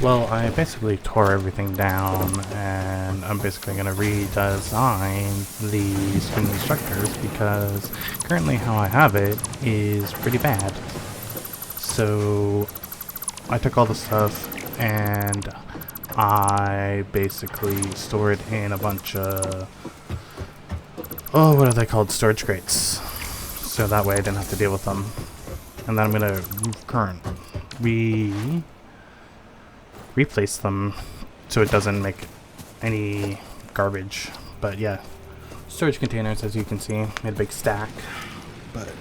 Well, I basically tore everything down, and I'm basically going to redesign the student instructors because currently how I have it is pretty bad. So I took all the stuff and I basically stored in a bunch of, oh, what are they called? Storage crates. So that way I didn't have to deal with them. And then I'm going to replace them so it doesn't make any garbage. But yeah, storage containers, as you can see, made a big stack. But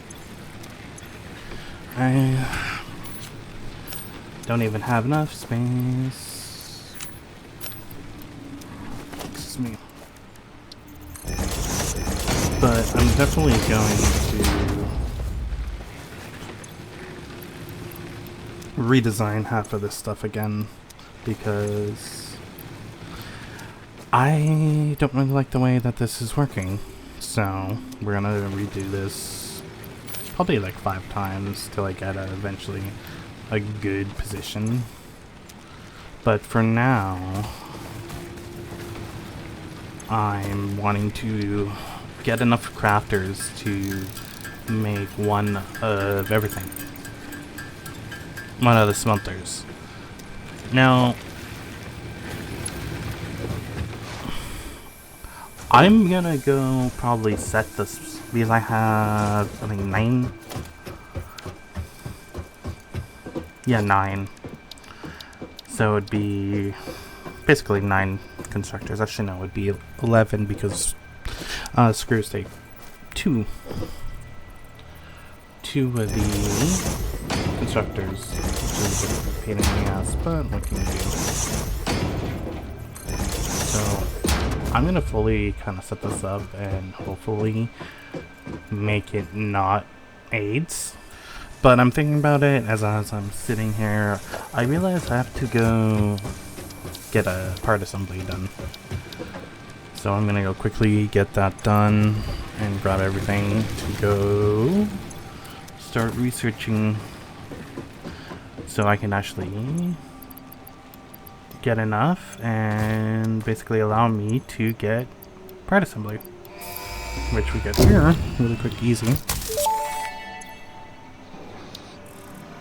I don't even have enough space. Excuse me. But I'm definitely going to redesign half of this stuff again because I don't really like the way that this is working. So we're gonna redo this probably like 5 times till I get eventually a good position. But for now, I'm wanting to get enough crafters to make one of everything. One of the smelters. Now, I'm gonna go probably set this because I have, I think, 9. Yeah, 9. So it'd be basically 9 constructors. Actually, no, it'd be 11 because screws take 2 of the constructors, which is a pain in the ass, but what can you do? So I'm gonna fully kind of set this up and hopefully make it not AIDS. But I'm thinking about it as I'm sitting here. I realize I have to go get a part assembly done. So I'm gonna go quickly get that done and grab everything to go start researching so I can actually get enough and basically allow me to get part assembly, which we get here really quick, easy.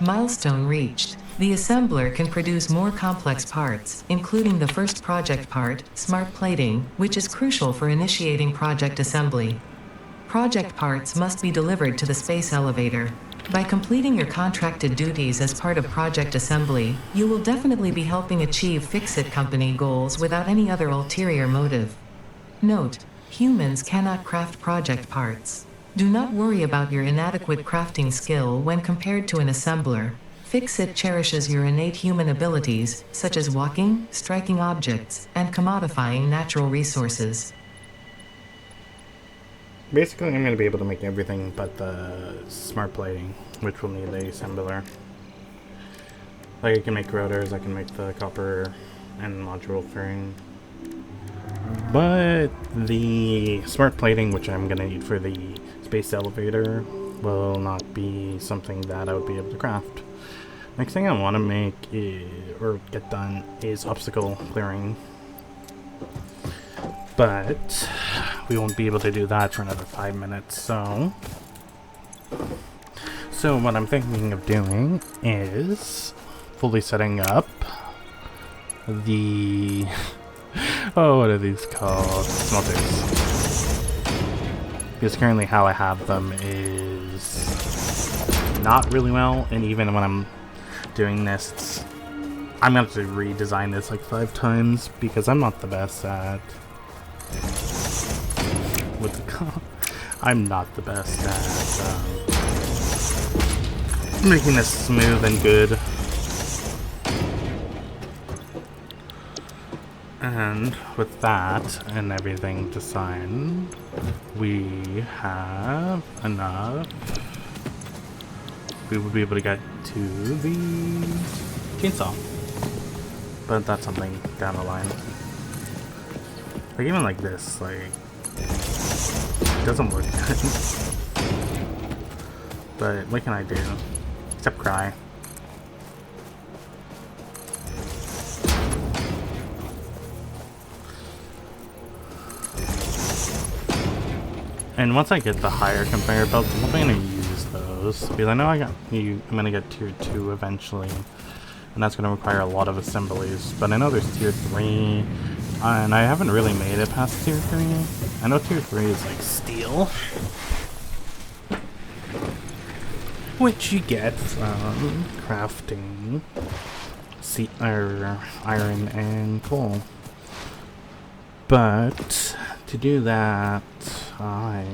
Milestone reached. The assembler can produce more complex parts, including the first project part, smart plating, which is crucial for initiating project assembly. Project parts must be delivered to the space elevator. By completing your contracted duties as part of project assembly, you will definitely be helping achieve Fix-It Company goals without any other ulterior motive. Note: humans cannot craft project parts. Do not worry about your inadequate crafting skill when compared to an assembler. Fix-It cherishes your innate human abilities, such as walking, striking objects, and commodifying natural resources. Basically, I'm going to be able to make everything but the smart plating, which will need a assembler. Like, I can make rotors, I can make the copper and module fairing. But the smart plating, which I'm going to need for the space elevator, will not be something that I would be able to craft. Next thing I want to make or get done is obstacle clearing. But we won't be able to do that for another 5 minutes, so what I'm thinking of doing is fully setting up the oh, what are these called? Smelters. Because currently how I have them is not really well, and even when I'm doing this, I'm going to have to redesign this like 5 times because I'm not the best at I'm not the best at making this smooth and good. And with that and everything designed, we have enough. We will be able to get to the chainsaw. But that's something down the line. Like, even like this, like, it doesn't look good. But what can I do? Except cry. And once I get the higher conveyor belts, I'm probably gonna use those because I know I'm gonna get tier 2 eventually, and that's gonna require a lot of assemblies. But I know there's tier 3, and I haven't really made it past tier 3. I know tier 3 is like steel, which you get from crafting iron and coal. But to do that, I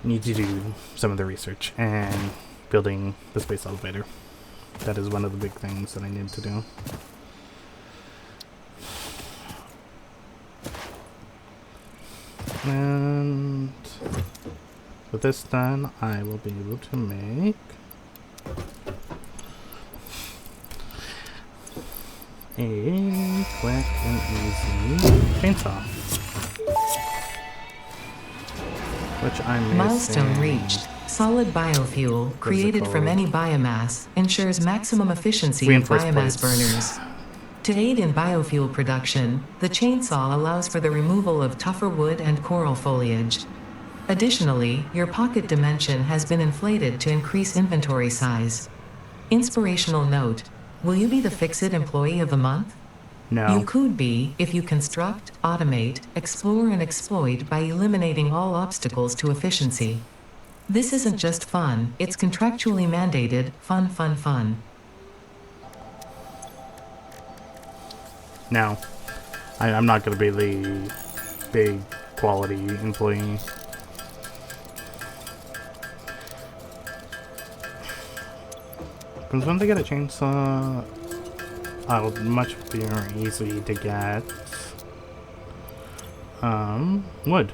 need to do some of the research and building the space elevator. That is one of the big things that I need to do. And with this done, I will be able to make a quick and easy chainsaw, which I'm Milestone reached. Solid biofuel, created from any biomass, ensures maximum efficiency of Reinforced biomass plates. burners. To aid in biofuel production, the chainsaw allows for the removal of tougher wood and coral foliage. Additionally, your pocket dimension has been inflated to increase inventory size. Inspirational note: will you be the Fix-It Employee of the Month? No. You could be if you construct, automate, explore, and exploit by eliminating all obstacles to efficiency. This isn't just fun, it's contractually mandated, fun, fun, fun. No. I'm not going to be the big quality employee. Because once I get a chainsaw, I'll much be more easy to get wood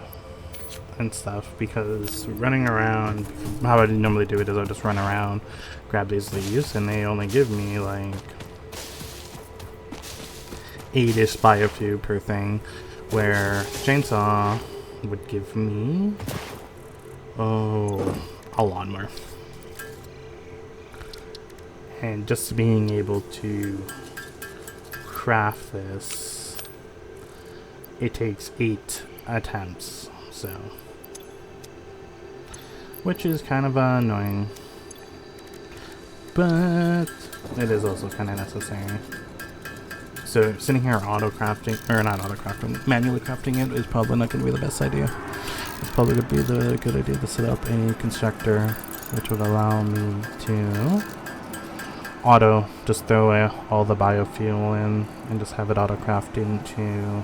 and stuff, because running around, how I normally do it is I'll just run around, grab these leaves, and they only give me like 8-ish biofuel per thing, where chainsaw would give me a lot more. And just being able to craft this, it takes 8 attempts, so, which is kind of annoying, but it is also kind of necessary. So sitting here auto-crafting, or not auto-crafting, manually crafting it is probably not going to be the best idea. It's probably going to be the good idea to set up a constructor, which would allow me to just throw all the biofuel in and just have it auto-craft into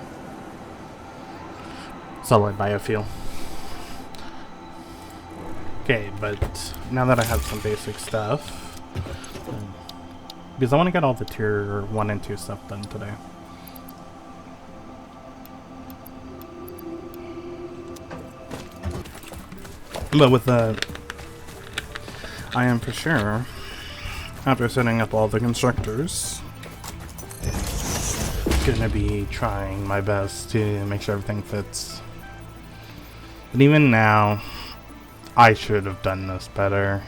solid biofuel. Okay, but now that I have some basic stuff, because I want to get all the tier 1 and 2 stuff done today. But with that, I am for sure, after setting up all the constructors, gonna be trying my best to make sure everything fits. But even now, I should have done this better.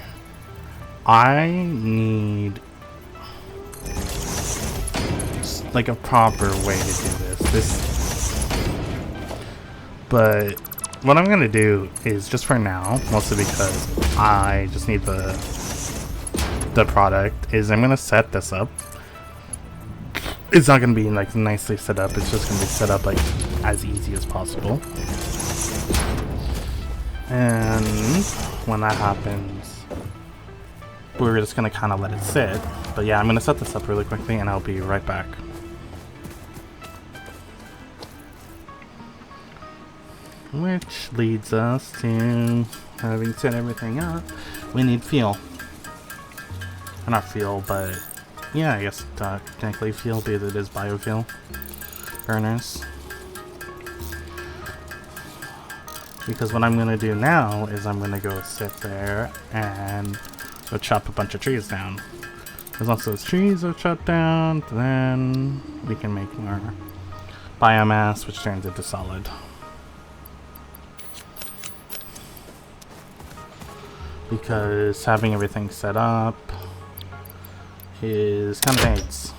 I need like a proper way to do this. But what I'm gonna do is, just for now, mostly because I just need the product, is I'm gonna set this up. It's not gonna be like nicely set up, it's just gonna be set up like as easy as possible. And when that happens, we're just gonna kind of let it sit. But yeah, I'm gonna set this up really quickly and I'll be right back. Which leads us to, having set everything up, we need fuel. Or not fuel, but yeah, I guess technically fuel, because it is biofuel burners. Because what I'm going to do now is I'm going to go sit there and go chop a bunch of trees down. As once those trees are chopped down, then we can make more biomass, which turns into solid. Because having everything set up is kind of aids.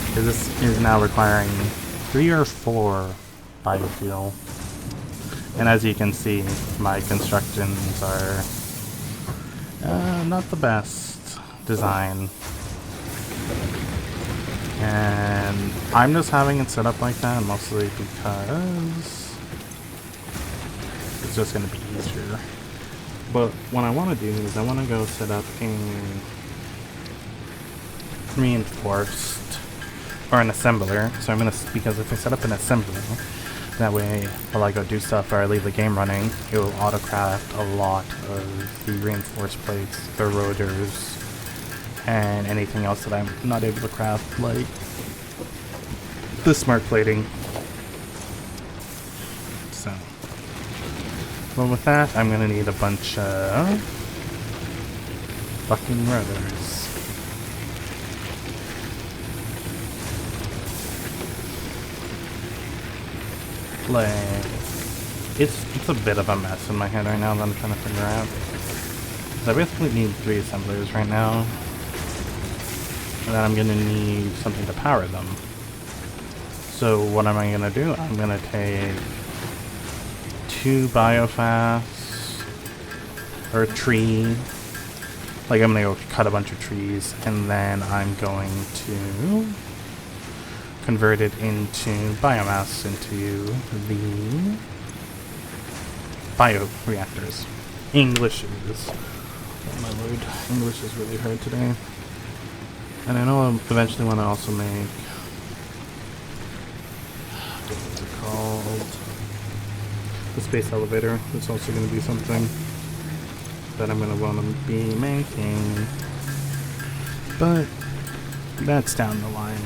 Because this is now requiring 3 or 4 biofuel. And as you can see, my constructions are not the best design. And I'm just having it set up like that mostly because it's just going to be easier. But what I want to do is I want to go set up a reinforced or an assembler. So I'm going to, because if I set up an assembler, that way while I go do stuff or I leave the game running, it will autocraft a lot of the reinforced plates, the rotors, and anything else that I'm not able to craft, like the smart plating. So, well, with that, I'm gonna need a bunch of fucking rotors. Like, it's a bit of a mess in my head right now that I'm trying to figure out. So I basically need 3 assemblers right now. And then I'm gonna need something to power them. So what am I gonna do? I'm gonna take 2 biofasts, or a tree. Like I'm gonna go cut a bunch of trees, and then I'm going to convert it into biomass into the bioreactors. English is, oh my lord, English is really hard today. And I know I eventually want to also make, what's it called? The space elevator. It's also going to be something that I'm going to want to be making. But that's down the line.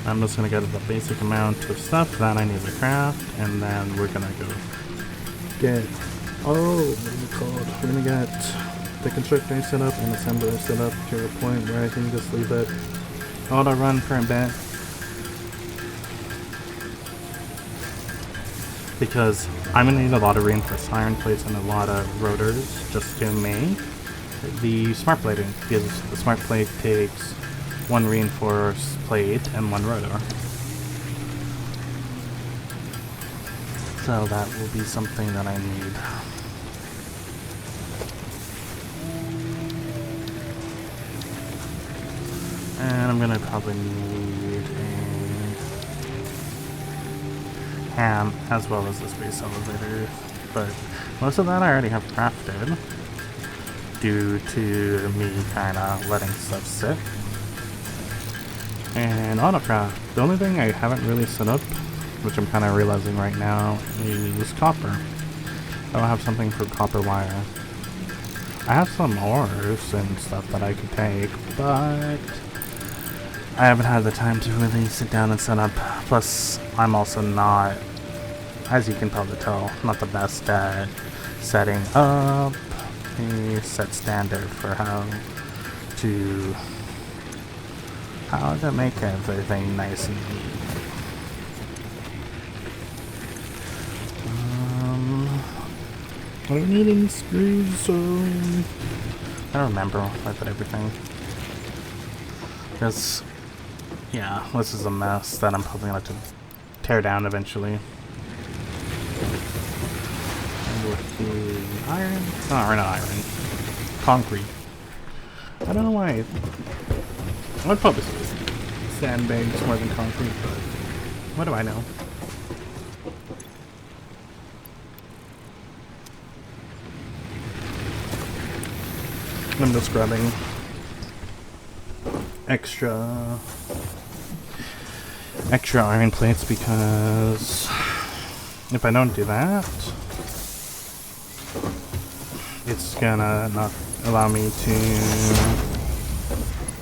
I'm just going to get the basic amount of stuff that I need to craft, and then we're going to go get, oh, what is it called? We're going to get the constructor set up and assembler set up to a point where I can just leave it auto run for a bit. Because I'm going to need a lot of reinforced iron plates and a lot of rotors just to make the smart plating, because the smart plate takes 1 reinforced plate and 1 rotor. So that will be something that I need. And I'm gonna probably need a ham as well as the space elevator, but most of that I already have crafted due to me kinda letting stuff sit. And autocraft, the only thing I haven't really set up, which I'm kinda realizing right now, is copper. I don't have something for copper wire. I have some ores and stuff that I could take, but I haven't had the time to really sit down and set up. Plus, I'm also not, as you can probably tell, not the best at setting up a set standard for how to make everything nice and neat. I don't need any screws, so I don't remember if I put everything. Because, yeah, this is a mess that I'm probably going to have to tear down eventually. And with the iron, oh, not iron, concrete. I don't know why. I'd probably say sandbags more than concrete, but what do I know? I'm just grabbing extra iron plates because if I don't do that, it's gonna not allow me to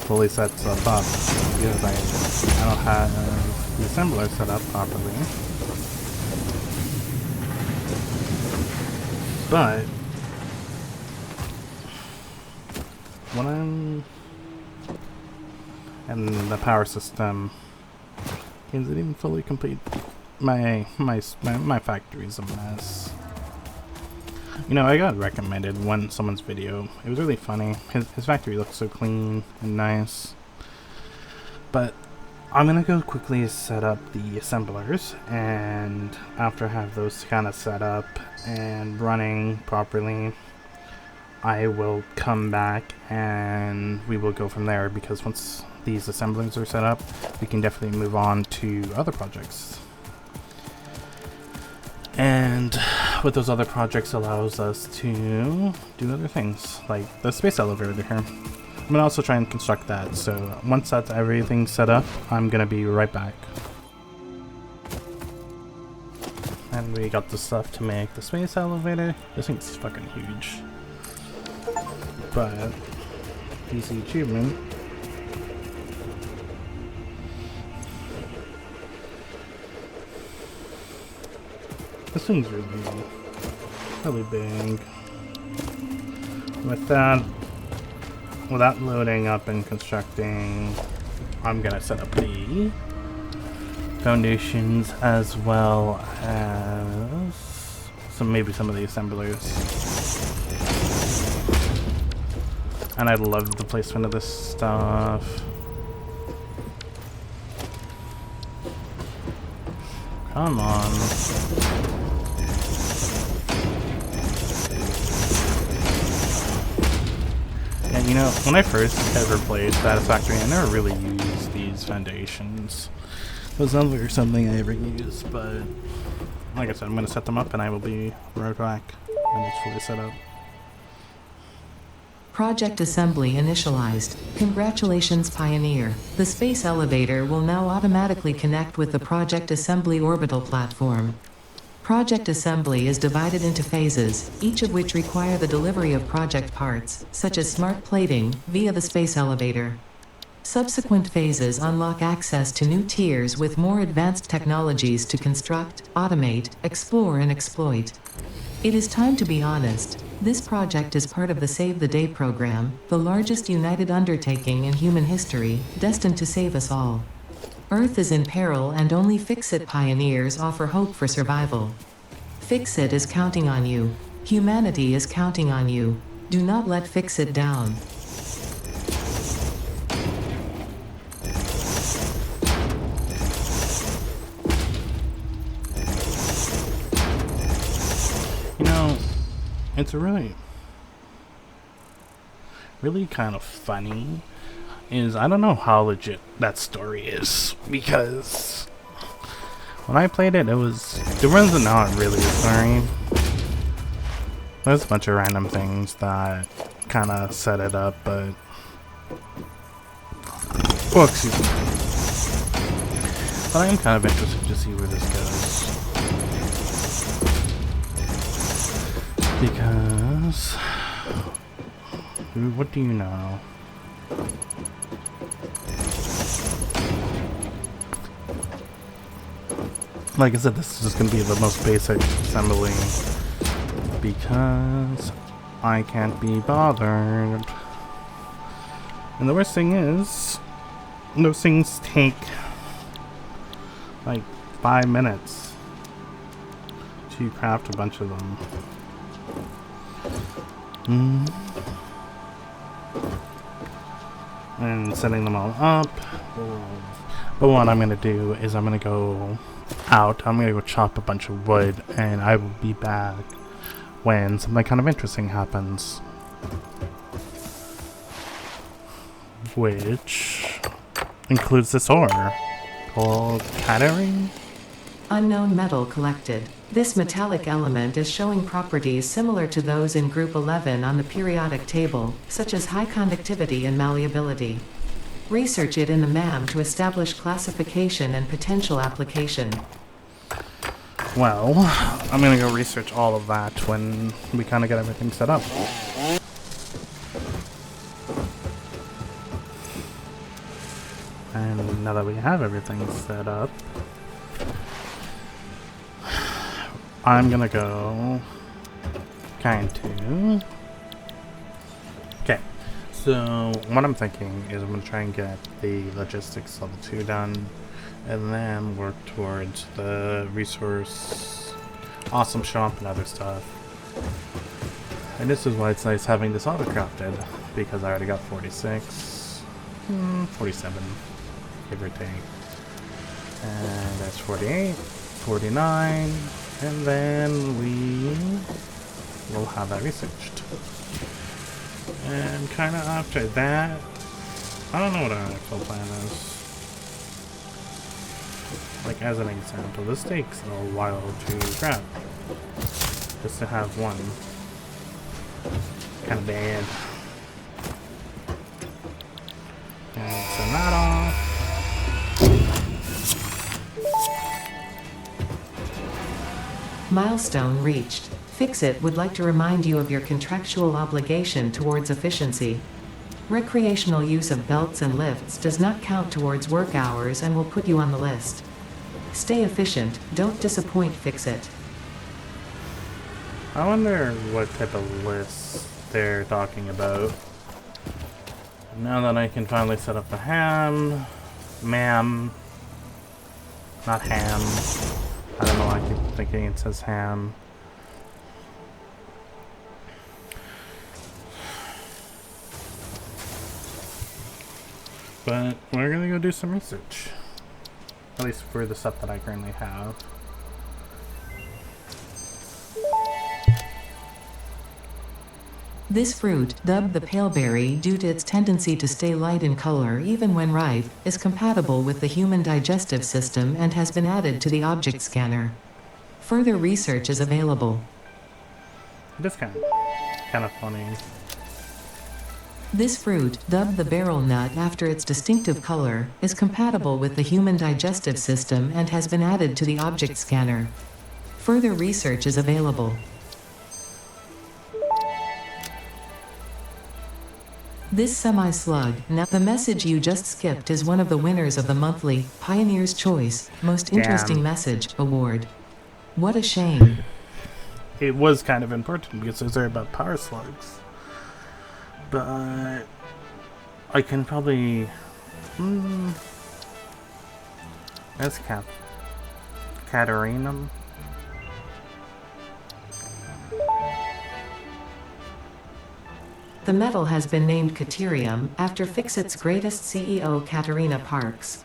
fully set stuff up because I don't have the assembler set up properly. But when I'm and the power system isn't even fully complete. My factory's a mess. You know, I got recommended someone's video. It was really funny. His factory looks so clean and nice, but I'm gonna go quickly set up the assemblers, and after I have those kind of set up and running properly, I will come back and we will go from there, because once these assemblers are set up, we can definitely move on to other projects. And what those other projects allows us to do other things, like the space elevator here. I'm gonna also try and construct that, so once that's everything set up, I'm gonna be right back. And we got the stuff to make the space elevator. This thing's fucking huge. But easy achievement. This thing's really big. With that, without loading up and constructing, I'm gonna set up the foundations as well as maybe some of the assemblers. And I love the placement of this stuff. Come on. And you know, when I first ever played Satisfactory, I never really used these foundations. It was never something I ever used, but like I said, I'm going to set them up and I will be right back when it's fully set up. Project assembly initialized. Congratulations, Pioneer. The space elevator will now automatically connect with the Project Assembly orbital platform. Project assembly is divided into phases, each of which require the delivery of project parts, such as smart plating, via the space elevator. Subsequent phases unlock access to new tiers with more advanced technologies to construct, automate, explore, and exploit. It is time to be honest. This project is part of the Save the Day program, the largest united undertaking in human history, destined to save us all. Earth is in peril and only Fix-It pioneers offer hope for survival. Fix-It is counting on you. Humanity is counting on you. Do not let Fix-It down. You know, it's really kind of funny is I don't know how legit that story is, because when I played it, there was not really a story. There's a bunch of random things that kind of set it up, but oh, excuse me. But I am kind of interested to see where this goes, because what do you know? Like I said, this is just going to be the most basic assembly because I can't be bothered. And the worst thing is, those things take like 5 minutes to craft a bunch of them. And setting them all up. But what I'm going to do is I'm going to go out. I'm going to go chop a bunch of wood, and I will be back when something kind of interesting happens. Which includes this ore called catering. Unknown metal collected. This metallic element is showing properties similar to those in Group 11 on the periodic table, such as high conductivity and malleability. Research it in the MAM to establish classification and potential application. Well, I'm gonna go research all of that when we kind of get everything set up. And now that we have everything set up, I'm gonna go kind to... Okay, so what I'm thinking is I'm gonna try and get the logistics level 2 done, and then work towards the resource awesome shop and other stuff. And this is why it's nice having this auto-crafted, because I already got 46, 47, give or take. And that's 48, 49, and then we will have that researched. And kind of after that, I don't know what our actual plan is. Like, as an example, this takes a while to grab. Just to have one. Kind of bad. And turn that off. Milestone reached. Fix-It would like to remind you of your contractual obligation towards efficiency. Recreational use of belts and lifts does not count towards work hours and will put you on the list. Stay efficient, don't disappoint Fix-It. I wonder what type of lists they're talking about. Now that I can finally set up the ham, ma'am, not ham. I don't know why I keep thinking it says ham. But we're gonna go do some research. At least for the stuff that I currently have. This fruit, dubbed the paleberry due to its tendency to stay light in color even when ripe, is compatible with the human digestive system and has been added to the object scanner. Further research is available. It is kind of funny. This fruit, dubbed the barrel nut after its distinctive color, is compatible with the human digestive system and has been added to the object scanner. Further research is available. This semi-slug, now the message you just skipped, is one of the winners of the monthly Pioneer's Choice Most Interesting Message Award. What a shame. It was kind of important because those are about power slugs. But I can probably that's Catarina. The metal has been named Caterium after Fix-It's greatest CEO Katerina Parks.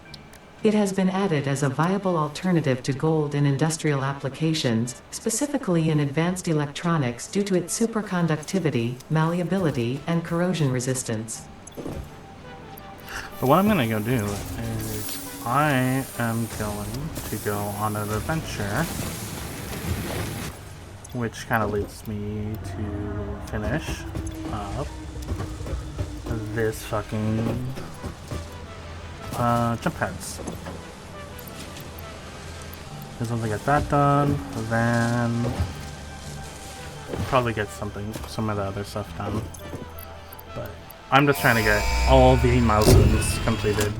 It has been added as a viable alternative to gold in industrial applications, specifically in advanced electronics due to its superconductivity, malleability, and corrosion resistance. But what I'm gonna go do is I am going to go on an adventure, which kind of leads me to finish up this fucking jump pads. Because once I get that done, then probably get some of the other stuff done. But I'm just trying to get all the milestones completed.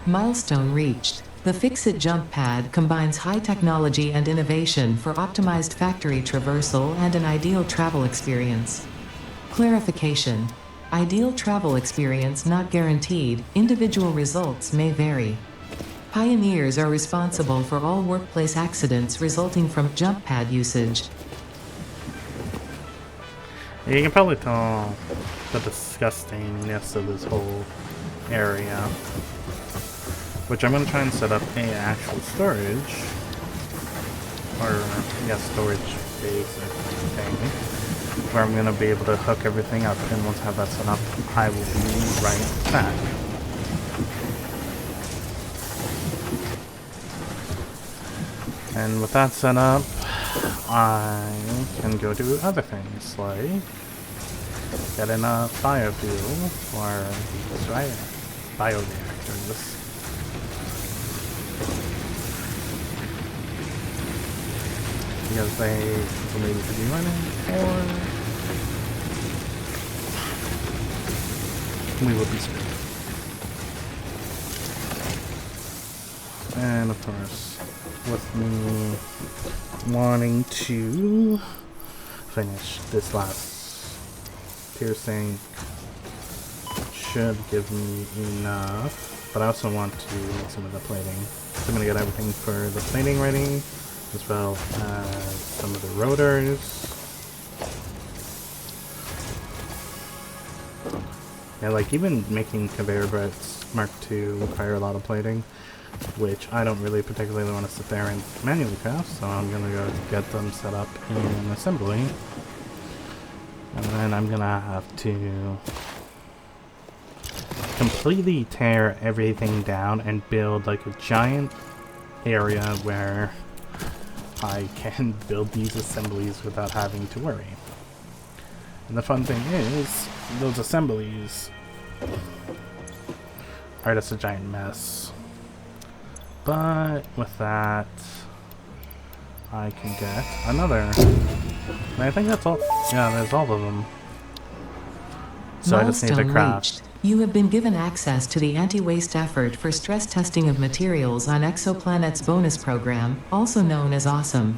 Milestone reached. The Fix-It jump pad combines high technology and innovation for optimized factory traversal and an ideal travel experience. Clarification. Ideal travel experience not guaranteed, individual results may vary. Pioneers are responsible for all workplace accidents resulting from jump pad usage. Yeah, you can probably tell the disgustingness of this whole area. Which I'm going to try and set up a actual storage, or storage basic thing, where I'm going to be able to hook everything up, and once I have that set up, I will be right back. And with that set up, I can go do other things, like getting a biofuel, or bioreactors. Because they believe to be running, or we will be screwed. And of course, with me wanting to finish this last piercing should give me enough, but I also want to make some of the plating. So I'm going to get everything for the plating ready, as well as some of the rotors. Yeah, like even making conveyor belts Mark II require a lot of plating, which I don't really particularly want to sit there and manually craft, so I'm gonna go get them set up in assembly. And then I'm gonna have to completely tear everything down and build like a giant area where I can build these assemblies without having to worry. And the fun thing is, those assemblies are just a giant mess. But with that, I can get another. And I think that's all. Yeah, there's all of them. So I just need to Milestone craft. reached. You have been given access to the anti-waste effort for stress testing of materials on Exoplanet's bonus program, also known as AWESOME.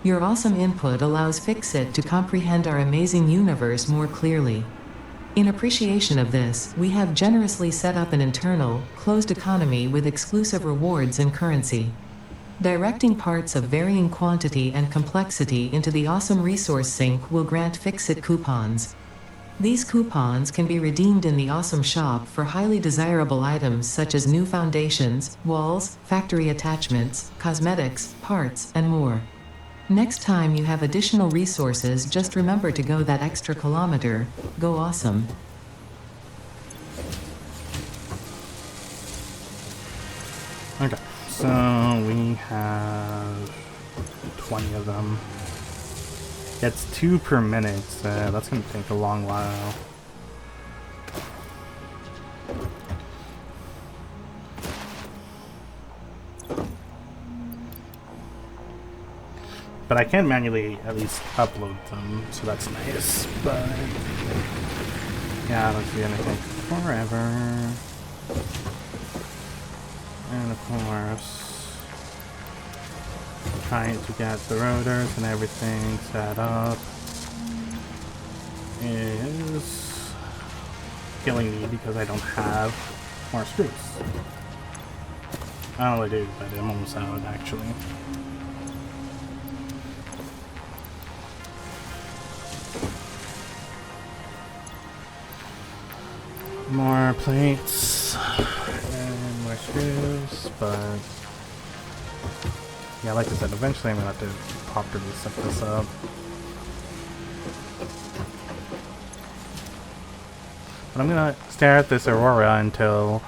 Your awesome input allows Fixit to comprehend our amazing universe more clearly. In appreciation of this, we have generously set up an internal, closed economy with exclusive rewards and currency. Directing parts of varying quantity and complexity into the awesome resource sink will grant Fixit coupons. These coupons can be redeemed in the Awesome Shop for highly desirable items such as new foundations, walls, factory attachments, cosmetics, parts, and more. Next time you have additional resources, just remember to go that extra kilometer. Go awesome. Okay, so we have 20 of them. It's 2 per minute, so that's going to take a long while. But I can manually at least upload them, so that's nice. But yeah, that's going to take forever. And of course, trying to get the rotors and everything set up is killing me because I don't have more screws. Oh, I do, but I'm almost out actually. More plates and more screws, but yeah, like I said, eventually I'm gonna have to properly set this up. But I'm gonna stare at this Aurora until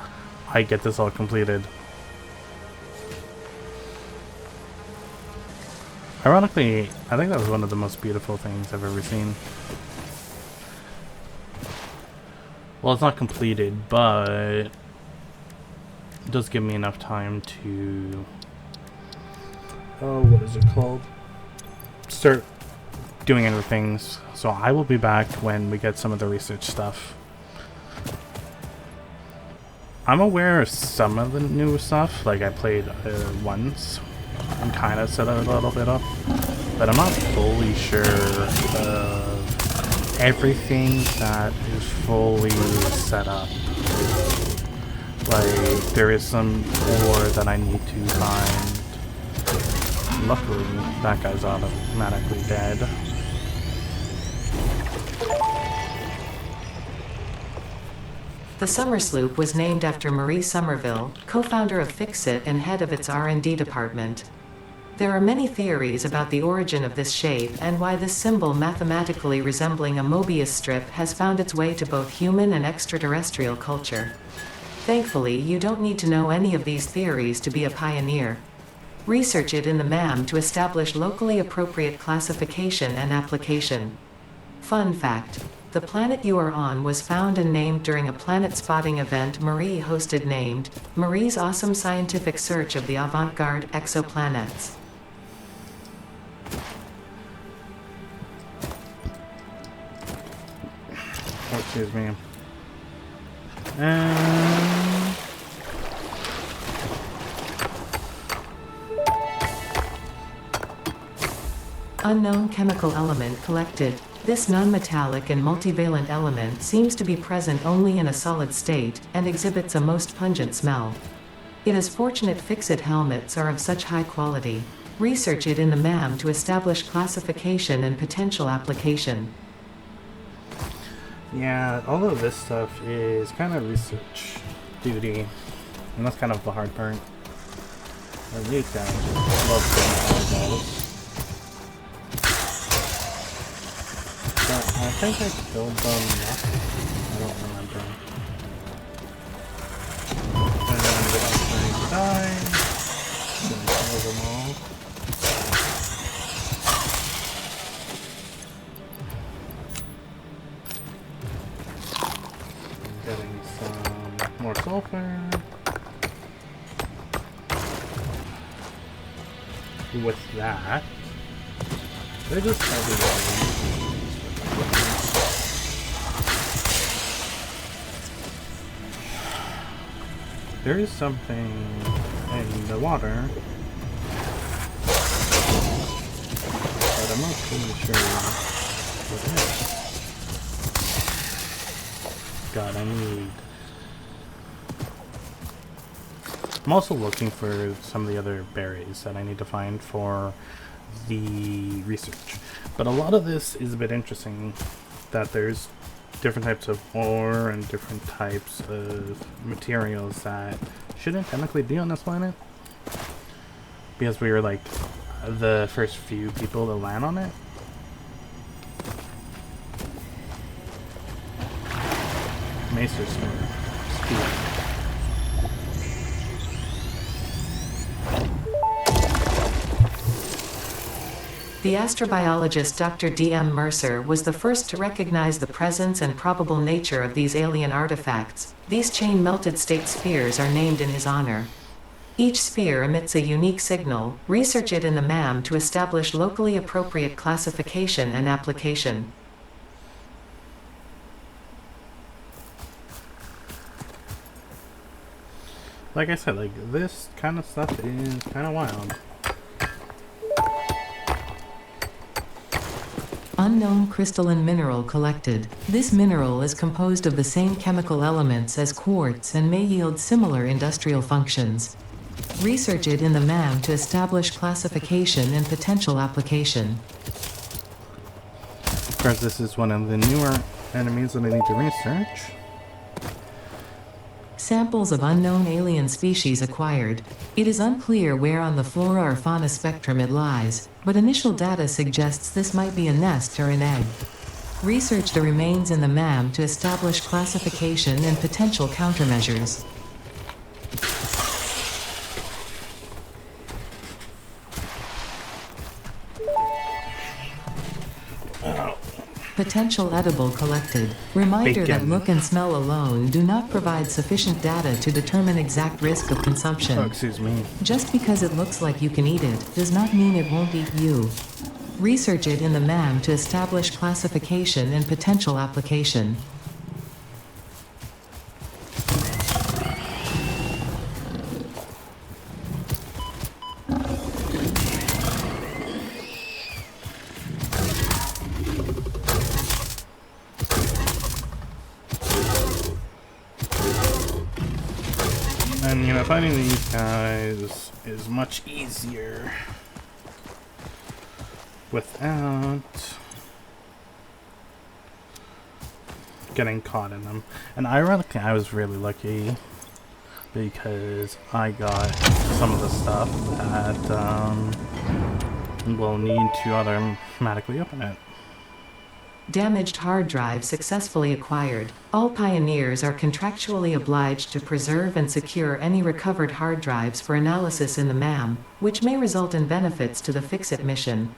I get this all completed. Ironically, I think that was one of the most beautiful things I've ever seen. Well, it's not completed, but it does give me enough time to... oh, what is it called? Start doing other things. So I will be back when we get some of the research stuff. I'm aware of some of the new stuff, like I played once and kind of set it a little bit up, but I'm not fully sure of everything that is fully set up. Like, there is some ore that I need to find. Luckily, that guy's automatically dead. The Summer Sloop was named after Marie Somerville, co-founder of Fixit and head of its R&D department. There are many theories about the origin of this shape and why this symbol, mathematically resembling a Mobius strip, has found its way to both human and extraterrestrial culture. Thankfully, you don't need to know any of these theories to be a pioneer. Research it in the MAM to establish locally appropriate classification and application. Fun fact: the planet you are on was found and named during a planet spotting event Marie hosted named Marie's Awesome Scientific Search of the Avant-Garde Exoplanets. Oh, excuse me. Unknown chemical element collected. This non-metallic and multivalent element seems to be present only in a solid state, and exhibits a most pungent smell. It is fortunate Fixit helmets are of such high quality. Research it in the MAM to establish classification and potential application. Yeah, all of this stuff is kind of research duty, and that's kind of the hard part. And these guys just love getting eyeballs. But I think I killed them last time. I don't remember. And then without trying to die, gonna kill them all. I'm getting some more sulfur. With that, they're just everywhere. There is something in the water, but I'm not really sure what it is. God, I need... I'm also looking for some of the other berries that I need to find for the research. But a lot of this is a bit interesting, that there's different types of ore and different types of materials that shouldn't technically be on this planet. Because we were like the first few people to land on it. Maester Sword. Speed. The astrobiologist Dr. D.M. Mercer was the first to recognize the presence and probable nature of these alien artifacts. These chain-melted state spheres are named in his honor. Each sphere emits a unique signal. Research it in the MAM to establish locally appropriate classification and application. Like I said, like this kind of stuff is kind of wild. Unknown crystalline mineral collected. This mineral is composed of the same chemical elements as quartz and may yield similar industrial functions. Research it in the MAM to establish classification and potential application. Of course, this is one of the newer enemies that I need to research. Samples of unknown alien species acquired. It is unclear where on the flora or fauna spectrum it lies, but initial data suggests this might be a nest or an egg. Research the remains in the MAM to establish classification and potential countermeasures. Potential edible collected. Reminder that look and smell alone do not provide sufficient data to determine exact risk of consumption. Oh, excuse me. Just because it looks like you can eat it does not mean it won't eat you. Research it in the MAM to establish classification and potential application. And, you know, finding these guys is much easier without getting caught in them. And ironically, I was really lucky because I got some of the stuff that will need to automatically open it. Damaged hard drive successfully acquired. All pioneers are contractually obliged to preserve and secure any recovered hard drives for analysis in the MAM, which may result in benefits to the Fix-It mission.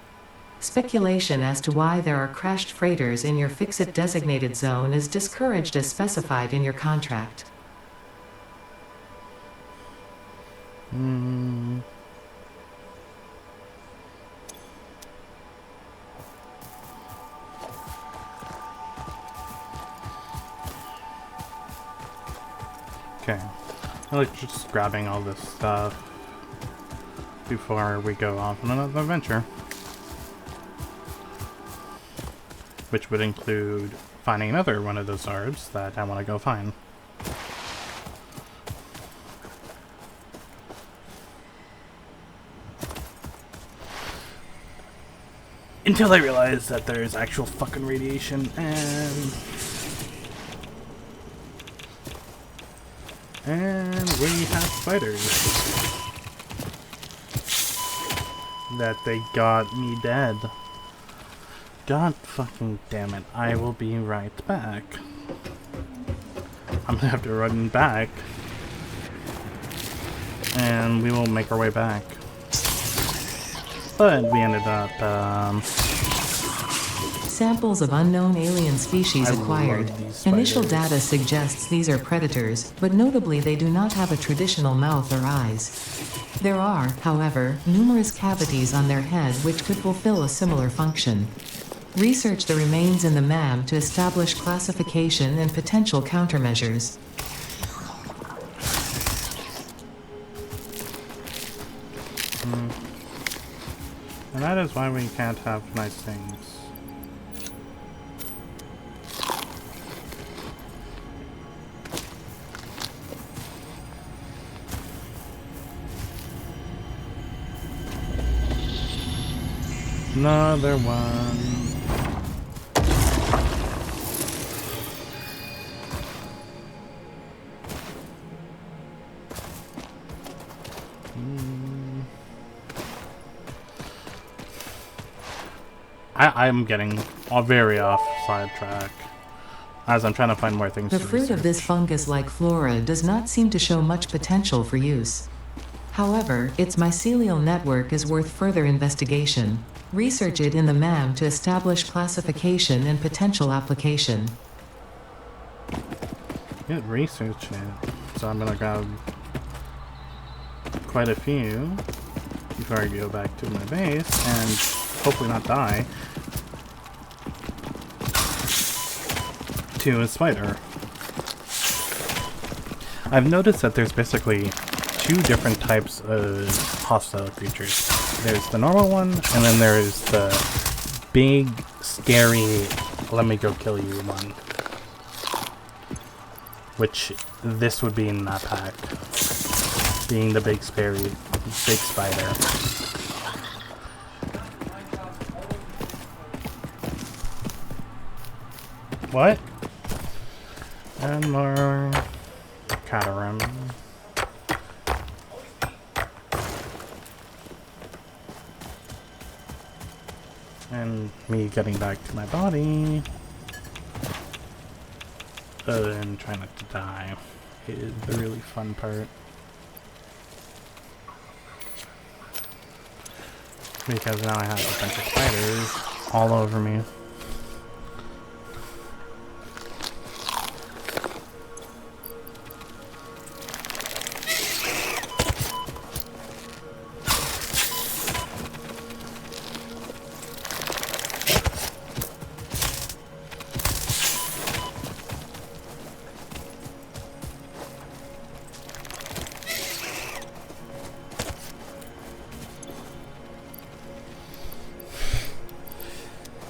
Speculation as to why there are crashed freighters in your Fix-It designated zone is discouraged as specified in your contract. Okay, I like just grabbing all this stuff before we go off on another adventure. Which would include finding another one of those orbs that I want to go find. Until I realize that there's actual fucking radiation and And we have spiders. That they got me dead. God fucking damn it. I will be right back. I'm gonna have to run back. And we will make our way back. But we ended up, Samples of unknown alien species acquired. Initial data suggests these are predators, but notably they do not have a traditional mouth or eyes. There are, however, numerous cavities on their head which could fulfill a similar function. Research the remains in the MAM to establish classification and potential countermeasures. And that is why we can't have nice things. Another one. I'm getting very off sidetrack as I'm trying to find more things The to fruit research. of this fungus-like flora does not seem to show much potential for use. However, its mycelial network is worth further investigation. Research it in the MAM to establish classification and potential application. Get research it. So I'm gonna grab quite a few before I go back to my base and hopefully not die to a spider. I've noticed that there's basically two different types of hostile creatures. There's the normal one, and then there's the big, scary, let me go kill you one. Which this would be in that pack. Being the big, scary, big spider. What? And more Catarim. And me getting back to my body. And trying not to die is the really fun part. Because now I have a bunch of spiders all over me.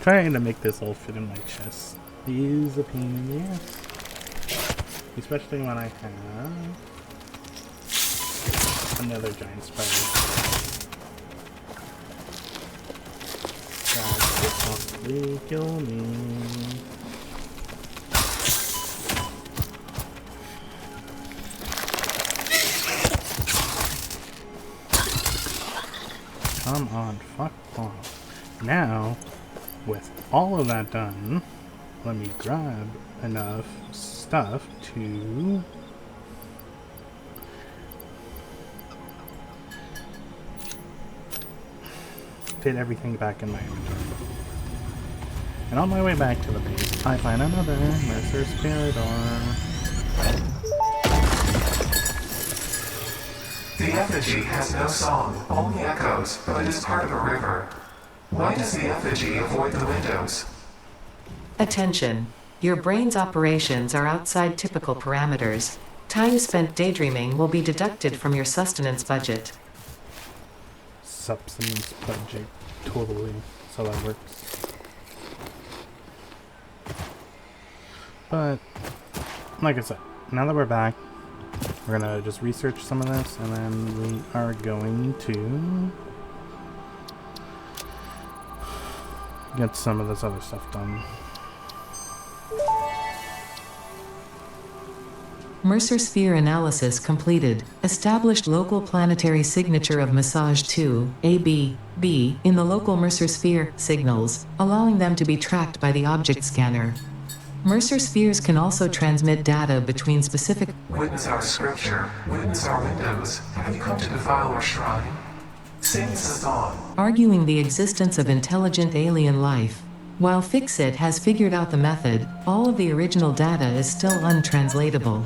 Trying to make this all fit in my chest is a pain in the ass. Especially when I have another giant spider. That could possibly kill me. Come on, fuck off. Now, with all of that done, let me grab enough stuff to fit everything back in my inventory. And on my way back to the base, I find another Mercer Spiridor. The effigy has no song, only echoes, but it is part of a river. Why does the effigy avoid the windows? Attention. Your brain's operations are outside typical parameters. Time spent daydreaming will be deducted from your sustenance budget. Substance budget, totally. So that works. But, like I said, now that we're back, we're gonna just research some of this, and then we are going to get some of this other stuff done. Mercer sphere analysis completed. Established local planetary signature of massage 2, AB, B, in the local Mercer sphere signals, allowing them to be tracked by the object scanner. Mercer spheres can also transmit data between specific. Witness our scripture. Witness our windows. Have you come to defile our shrine? Saints is on. Arguing the existence of intelligent alien life. While Fixit has figured out the method, all of the original data is still untranslatable.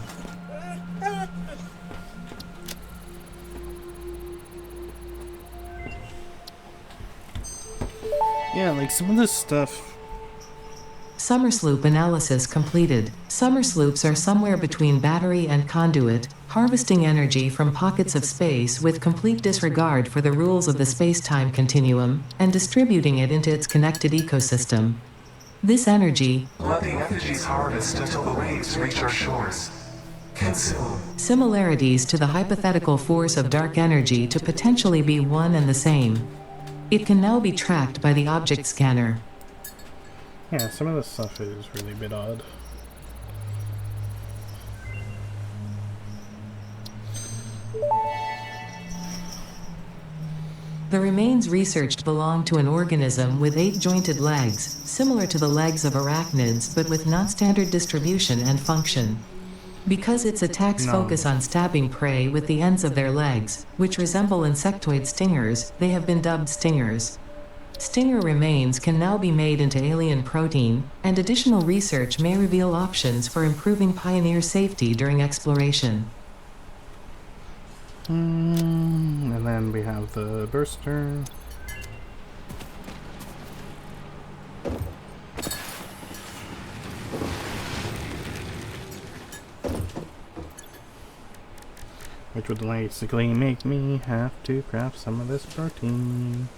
Yeah, like some of this stuff. Summersloop analysis completed. Summersloops are somewhere between battery and conduit, harvesting energy from pockets of space with complete disregard for the rules of the space-time continuum, and distributing it into its connected ecosystem. This energy, Let the effigies harvest until the waves reach our shores. Consume. similarities to the hypothetical force of dark energy to potentially be one and the same. It can now be tracked by the object scanner. Yeah, some of this stuff is really a bit odd. The remains researched belong to an organism with 8 jointed legs, similar to the legs of arachnids but with non-standard distribution and function. Because its attacks focus on stabbing prey with the ends of their legs, which resemble insectoid stingers, they have been dubbed stingers. Stinger remains can now be made into alien protein, and additional research may reveal options for improving Pioneer safety during exploration. And then we have the burster. Which would basically make me have to craft some of this protein.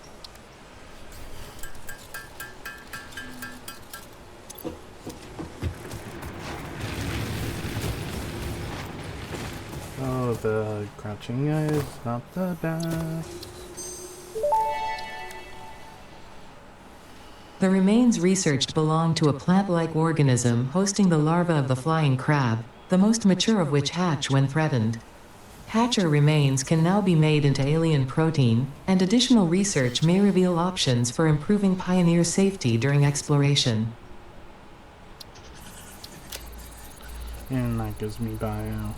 Oh, the crouching is not the best. The remains researched belong to a plant-like organism hosting the larva of the flying crab, the most mature of which hatch when threatened. Hatcher remains can now be made into alien protein, and additional research may reveal options for improving Pioneer safety during exploration. And that gives me bio.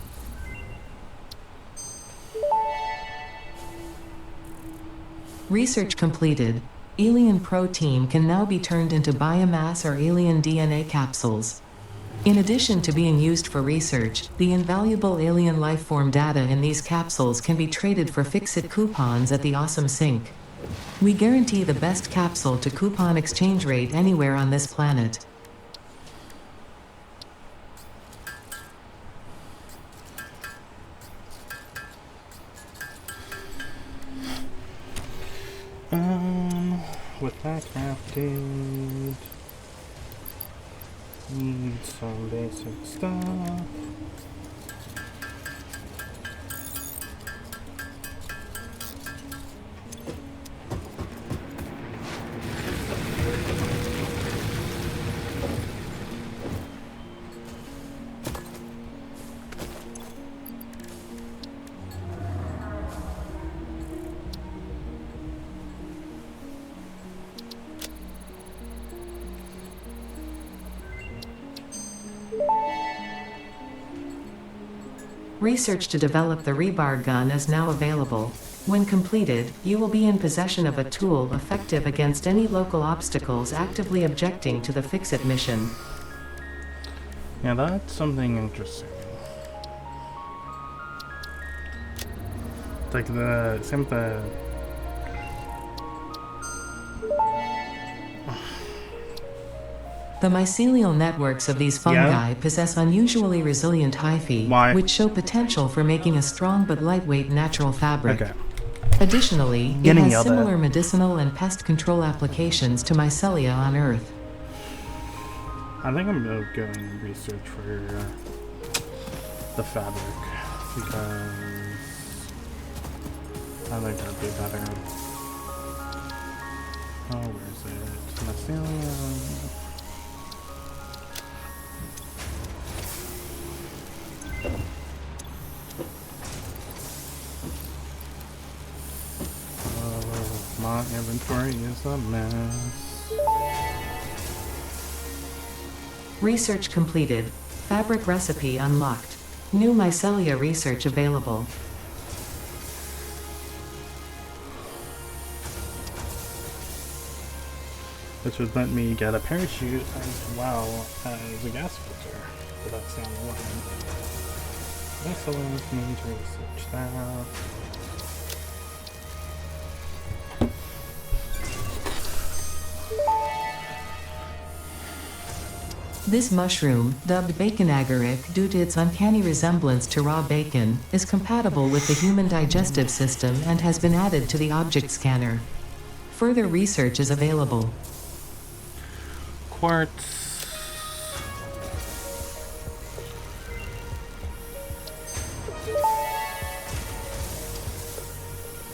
Research completed. Alien protein can now be turned into biomass or alien DNA capsules. In addition to being used for research, the invaluable alien lifeform data in these capsules can be traded for Fixit coupons at the Awesome Sync. We guarantee the best capsule to coupon exchange rate anywhere on this planet. With that crafted, need some basic stuff. Research to develop the rebar gun is now available. When completed, you will be in possession of a tool effective against any local obstacles actively objecting to the Fixit mission. Yeah, that's something interesting. Like the same the The mycelial networks of these fungi possess unusually resilient hyphae, which show potential for making a strong but lightweight natural fabric. Okay. Additionally, it has similar medicinal and pest control applications to mycelia on Earth. I think I'm gonna go and research for the fabric because I think that'd be better. Oh, where's it? Mycelium. My inventory is a mess. Research completed. Fabric recipe unlocked. New mycelia research available. Which would let me get a parachute as well as a gas filter. So that's down the line. This allows me to research that. This mushroom, dubbed bacon agaric due to its uncanny resemblance to raw bacon, is compatible with the human digestive system and has been added to the object scanner. Further research is available. Quartz.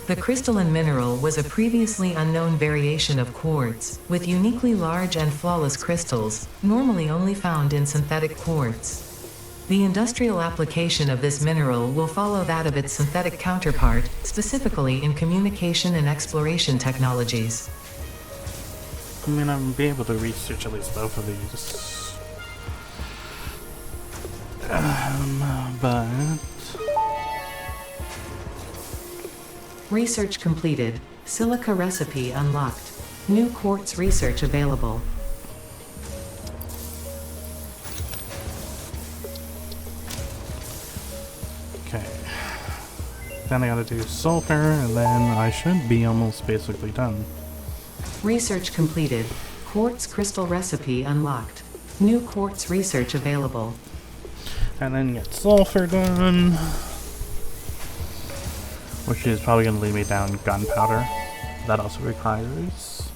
The crystalline mineral was a previously unknown variation of quartz, with uniquely large and flawless crystals, normally only found in synthetic quartz. The industrial application of this mineral will follow that of its synthetic counterpart, specifically in communication and exploration technologies. I mean, I'll be able to research at least both of these. But... Research completed. Silica recipe unlocked. New quartz research available. Okay. Then I gotta do sulfur, and then I should be almost basically done. Research completed. Quartz crystal recipe unlocked. New quartz research available. And then get sulfur done. Which is probably going to lead me down gunpowder. That also requires...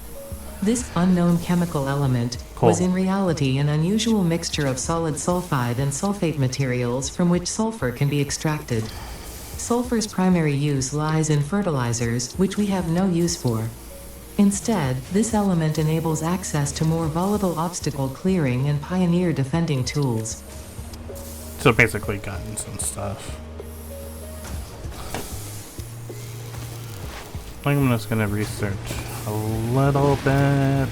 This unknown chemical element coal. Was in reality an unusual mixture of solid sulfide and sulfate materials from which sulfur can be extracted. Sulfur's primary use lies in fertilizers, which we have no use for. Instead, this element enables access to more volatile obstacle clearing and pioneer defending tools. So basically guns and stuff. I think I'm just gonna research a little bit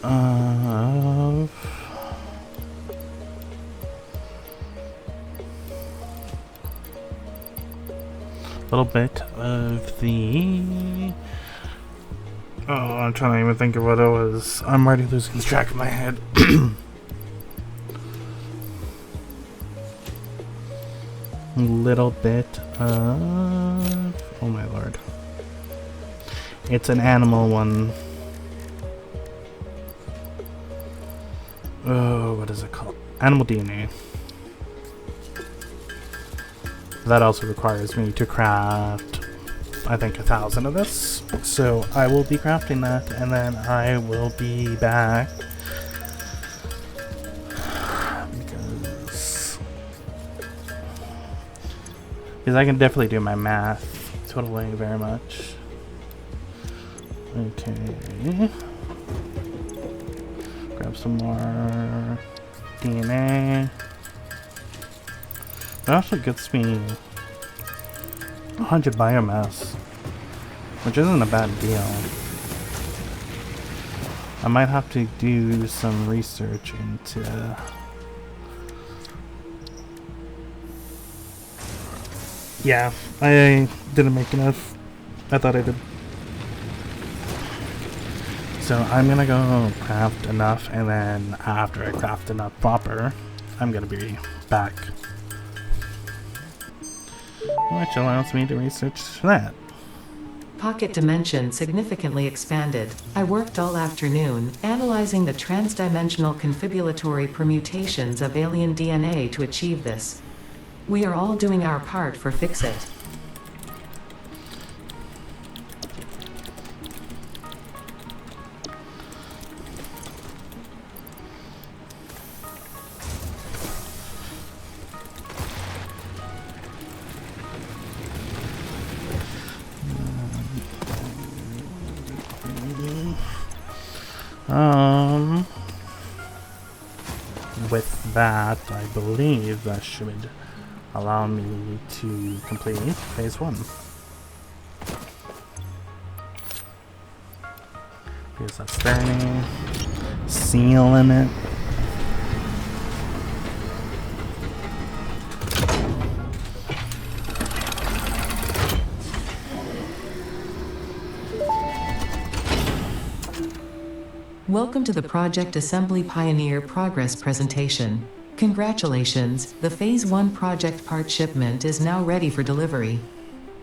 of the I'm trying to even think of what it was. I'm already losing track of my head. Little bit of... Oh my lord. It's an animal one. Oh, what is it called? Animal DNA. That also requires me to craft, I think, 1,000 of this. So I will be crafting that, and then I will be back. Because I can definitely do my math. Totally, very much. Okay. Grab some more DNA. That actually gets me 100 biomass, which isn't a bad deal. I might have to do some research into... Yeah, I didn't make enough. I thought I did. So I'm gonna go craft enough, and then after I craft enough proper, I'm gonna be back. Which allows me to research that. Pocket dimension significantly expanded. I worked all afternoon, analyzing the transdimensional confibulatory permutations of alien DNA to achieve this. We are all doing our part for Fix-It. With that, I believe that should allow me to complete phase 1. Use that styrene. Sealing it. Welcome to the Project Assembly Pioneer Progress presentation. Congratulations, the Phase 1 project part shipment is now ready for delivery.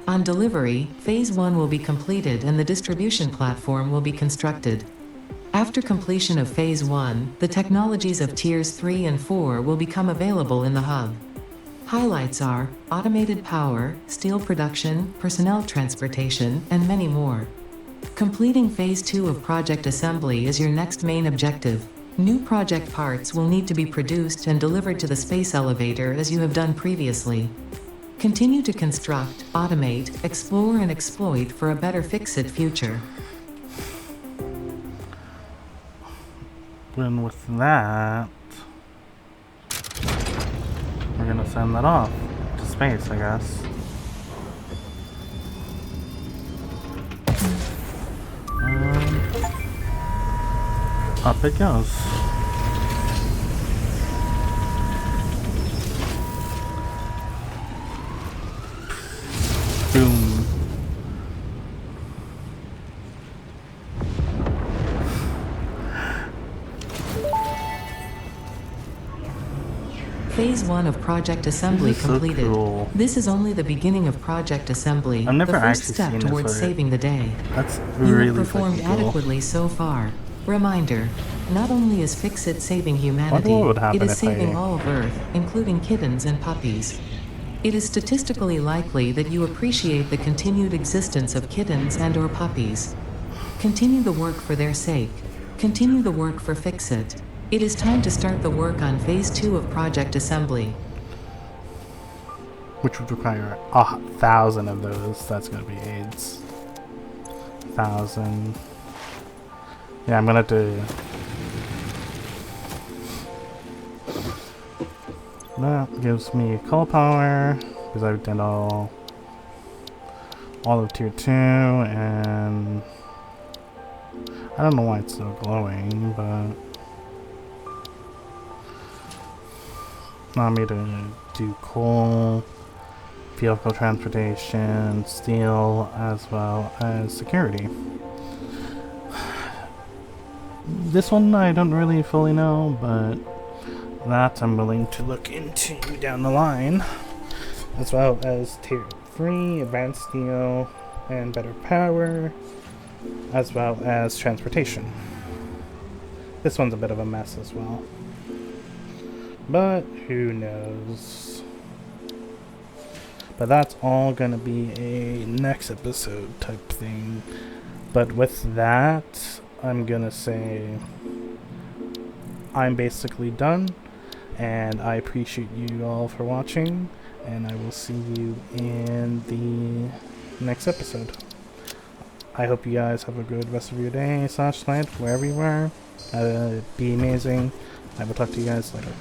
On delivery, Phase 1 will be completed and the distribution platform will be constructed. After completion of Phase 1, the technologies of Tiers 3 and 4 will become available in the hub. Highlights are automated power, steel production, personnel transportation, and many more. Completing Phase 2 of project assembly is your next main objective. New project parts will need to be produced and delivered to the space elevator as you have done previously. Continue to construct, automate, explore and exploit for a better fix-it future. And with that, we're gonna send that off to space, I guess. Up it goes. Boom. Phase 1 of project assembly completed. So cool. This is only the beginning of project assembly, I've never the first actually step seen towards this saving the day. That's You really have performed fucking cool. adequately so far. Reminder, not only is Fix-It saving humanity, what would happen it is if saving I- all of Earth, including kittens and puppies. It is statistically likely that you appreciate the continued existence of kittens and/or puppies. Continue the work for their sake. Continue the work for Fix-It. It is time to start the work on Phase 2 of project assembly. Which would require 1,000 of those. That's gonna be AIDS. 1,000. Yeah, I'm gonna have to. That gives me color power because I've done all of tier 2, and I don't know why it's still glowing, but allow me to do coal, vehicle transportation, steel, as well as security. This one I don't really fully know, but that I'm willing to look into down the line, as well as tier 3, advanced steel, and better power, as well as transportation. This one's a bit of a mess as well, but who knows. But that's all gonna be a next episode type thing. But with that, I'm gonna say I'm basically done, and I appreciate you all for watching, and I will see you in the next episode. I hope you guys have a good rest of your day / night, wherever you are. Be amazing. I will talk to you guys later.